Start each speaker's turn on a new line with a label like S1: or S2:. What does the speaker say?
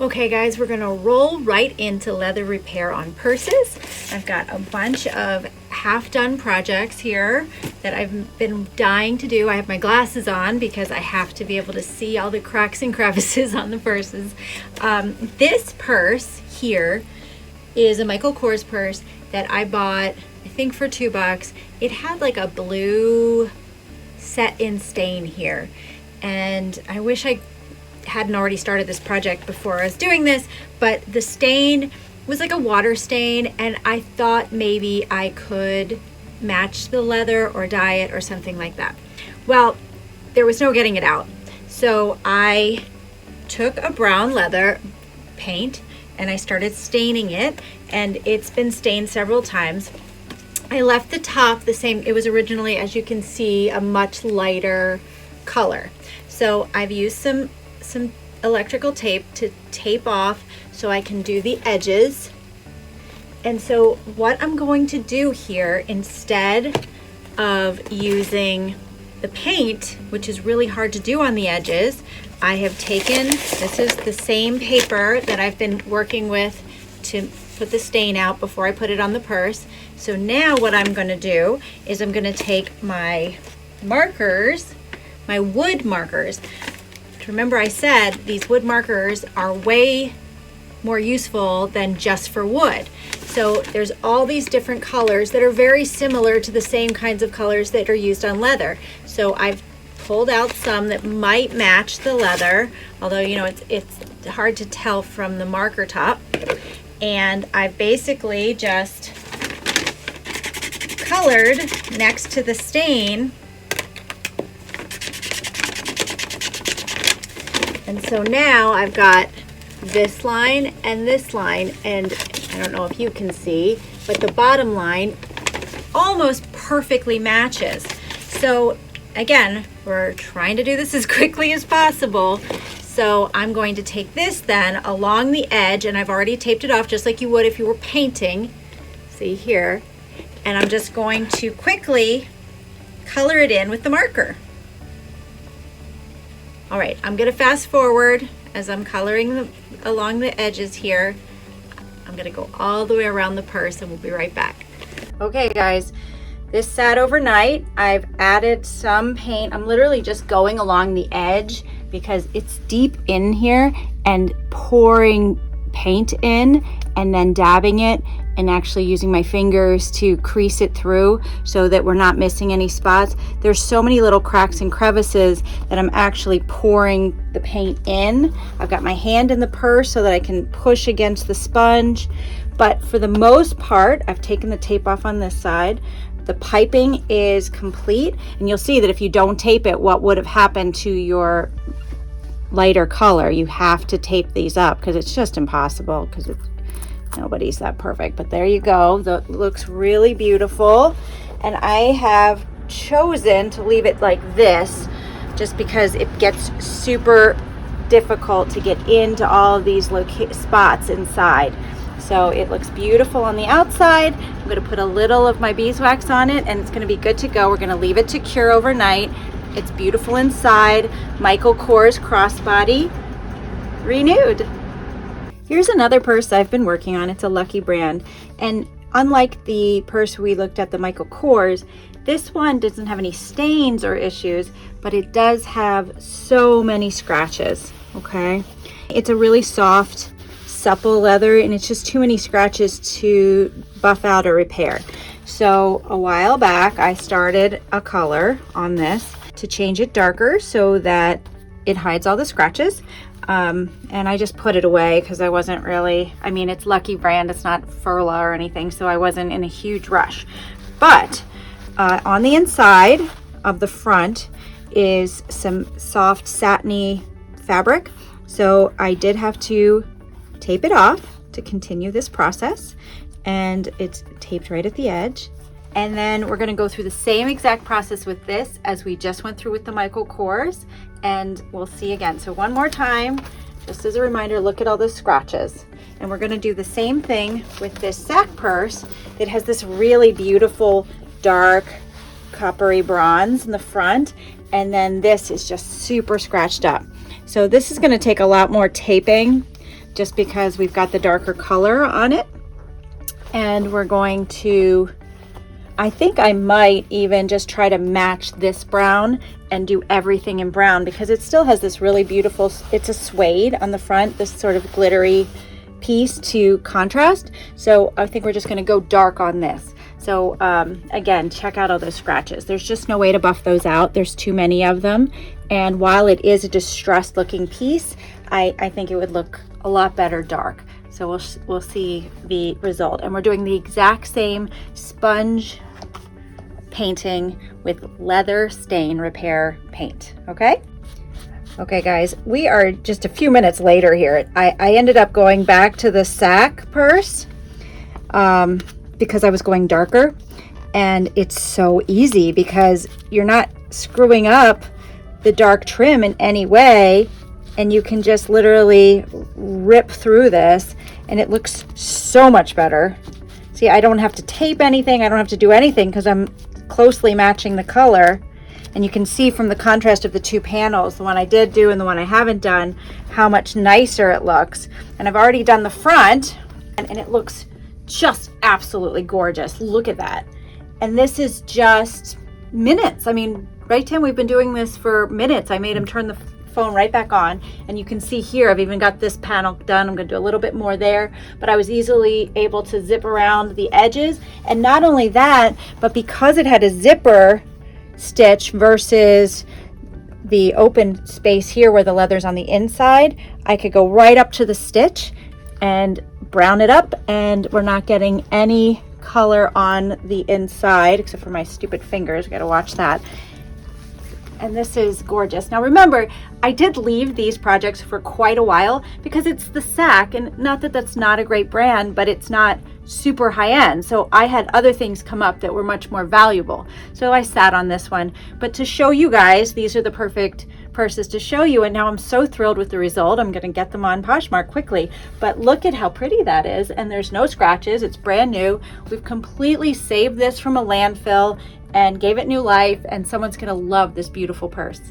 S1: Okay guys, we're gonna roll right into leather repair on purses. I've got a bunch of half-done projects here that I've been dying to do. I have my glasses on because I have to be able to see all the cracks and crevices on the purses. This purse here is a Michael Kors purse that I bought, I think for $2. It had like a blue set-in stain here, and I wish I hadn't already started this project before I was doing this, but the stain was like a water stain, and I thought maybe I could match the leather or dye it or something like that. Well, there was no getting it out. So I took a brown leather paint and I started staining it, and it's been stained several times. I left the top the same. It was originally, as you can see, a much lighter color. So I've used some electrical tape to tape off so I can do the edges. And so what I'm going to do here, instead of using the paint, which is really hard to do on the edges, I have taken, this is the same paper that I've been working with to put the stain out before I put it on the purse. So now what I'm going to do is I'm going to take my markers, my wood markers. Remember I said these wood markers are way more useful than just for wood. So there's all these different colors that are very similar to the same kinds of colors that are used on leather. So I've pulled out some that might match the leather, although you know it's hard to tell from the marker top. And I've basically just colored next to the stain. And so now I've got this line and this line, and I don't know if you can see, but the bottom line almost perfectly matches. So again, we're trying to do this as quickly as possible. So I'm going to take this then along the edge, and I've already taped it off just like you would if you were painting. See here. And I'm just going to quickly color it in with the marker. All right, I'm gonna fast forward as I'm coloring along the edges here. I'm gonna go all the way around the purse and we'll be right back. Okay guys, this sat overnight. I've added some paint. I'm literally just going along the edge because it's deep in here, and pouring paint in and then dabbing it and actually using my fingers to crease it through so that we're not missing any spots. There's so many little cracks and crevices that I'm actually pouring the paint in. I've got my hand in the purse so that I can push against the sponge. But for the most part, I've taken the tape off on this side. The piping is complete, and you'll see that if you don't tape it, what would have happened to your lighter color. You have to tape these up because it's just impossible, because nobody's that perfect. But there you go. That looks really beautiful. And I have chosen to leave it like this just because it gets super difficult to get into all of these spots inside. So it looks beautiful on the outside. I'm going to put a little of my beeswax on it, and it's going to be good to go. We're going to leave it to cure overnight. It's beautiful inside. Michael Kors crossbody, renewed. Here's another purse I've been working on. It's a Lucky brand. And unlike the purse we looked at, the Michael Kors, this one doesn't have any stains or issues, but it does have so many scratches, okay? It's a really soft, supple leather, and it's just too many scratches to buff out or repair. So a while back, I started a color on this to change it darker so that it hides all the scratches. And I just put it away because I wasn't really, I mean, it's Lucky brand, it's not Furla or anything, so I wasn't in a huge rush. But on the inside of the front is some soft satiny fabric. So I did have to tape it off to continue this process, and it's taped right at the edge. And then we're going to go through the same exact process with this as we just went through with the Michael Kors, and we'll see again. So one more time, just as a reminder, look at all the scratches. And we're going to do the same thing with this sack purse that has this really beautiful dark coppery bronze in the front, and then this is just super scratched up. So this is going to take a lot more taping just because we've got the darker color on it. And we're going to, I think I might even just try to match this brown and do everything in brown, because it still has this really beautiful, it's a suede on the front, this sort of glittery piece to contrast. So I think we're just going to go dark on this. So again, check out all those scratches. There's just no way to buff those out. There's too many of them. And while it is a distressed looking piece, I think it would look a lot better dark. So we'll see the result. And we're doing the exact same sponge painting with leather stain repair paint, okay? Okay guys, we are just a few minutes later here. I ended up going back to the sack purse because I was going darker, and it's so easy because you're not screwing up the dark trim in any way, and you can just literally rip through this and it looks so much better. See, I don't have to tape anything, I don't have to do anything because I'm closely matching the color. And you can see from the contrast of the two panels, the one I did do and the one I haven't done, how much nicer it looks. And I've already done the front, and it looks just absolutely gorgeous. Look at that. And this is just minutes. I mean, right, Tim? We've been doing this for minutes. I made him turn the phone right back on, and you can see here I've even got this panel done. I'm going to do a little bit more there, but I was easily able to zip around the edges. And not only that, but because it had a zipper stitch versus the open space here where the leather's on the inside, I could go right up to the stitch and brown it up, and we're not getting any color on the inside except for my stupid fingers. I gotta watch that. And this is gorgeous. Now remember, I did leave these projects for quite a while because it's the sack, and not that that's not a great brand, but it's not super high-end. So I had other things come up that were much more valuable. So I sat on this one. But to show you guys, these are the perfect purses to show you, and now I'm so thrilled with the result. I'm gonna get them on Poshmark quickly. But look at how pretty that is, and there's no scratches. It's brand new. We've completely saved this from a landfill and gave it new life, and someone's gonna love this beautiful purse.